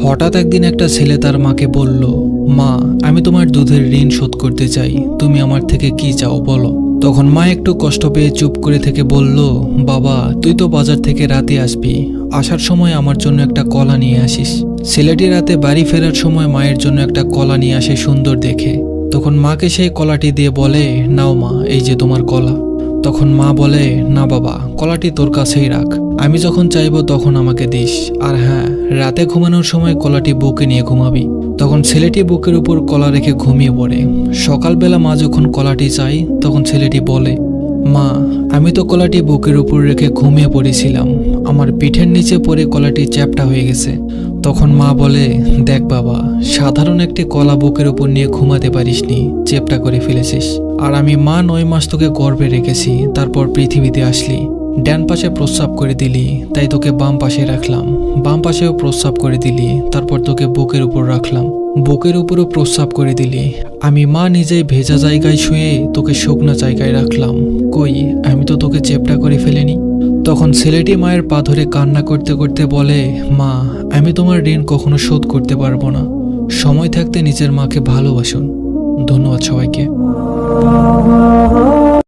হঠাৎ একদিন একটা ছেলে তার মাকে বলল, মা, আমি তোমার দুধের ঋণ শোধ করতে চাই, তুমি আমার থেকে কি চাও বলো। তখন মা একটু কষ্ট পেয়ে চুপ করে থেকে বলল, বাবা, তুই তো বাজার থেকে রাতে আসবি, আসার সময় আমার জন্য একটা কলা নিয়ে আসিস। ছেলেটি রাতে বাড়ি ফেরার সময় মায়ের জন্য একটা কলা নিয়ে আসে সুন্দর দেখে। তখন মাকে সেই কলাটি দিয়ে বলে, নাও মা, এই যে তোমার কলা। তখন মা বলে, না বাবা, কলাটি তোর কাছেই রাখ, আমি যখন চাইবো তখন আমাকে দিস। আর হ্যাঁ, রাতে ঘুমানোর সময় কলাটি বুকে নিয়ে ঘুমাবি। তখন ছেলেটি বুকের উপর কলা রেখে ঘুমিয়ে পড়ে। সকালবেলা মা যখন কলাটি চায় তখন ছেলেটি বলে, মা, আমি তো কলাটি বুকের উপর রেখে ঘুমিয়ে পড়েছিলাম, আমার পিঠের নিচে পড়ে কলাটি চ্যাপ্টা হয়ে গেছে। তখন মা বলে, দেখ বাবা, সাধারণ একটি কলা বুকের উপর নিয়ে ঘুমাতে পারিসনি, চ্যাপ্টা করে ফেলেছিস। আর আমি মা 9 মাস তোকে গর্ভে রেখেছি, তারপর পৃথিবীতে আসলি। ডান পাশে প্রস্রাব করে দিলি, তাই তোকে বাম পাশে রাখলাম। বাম পাশেও প্রস্রাব করে দিলি, তারপর তোকে বুকের উপর রাখলাম। বুকের উপরও প্রস্রাব করে দিলি, আমি মা নিজেই ভেজা জায়গায় শুয়ে তোকে শুকনো জায়গায় রাখলাম। কই, আমি তো তোকে চ্যাপ্টা করে ফেলিনি। তখন ছেলেটি মায়ের পা ধরে কান্না করতে করতে বলে, মা, আমি তোমার ঋণ কখনো শোধ করতে পারবো না। সময় থাকতে নিজের মাকে ভালোবাসুন। ধন্যবাদ সবাইকে।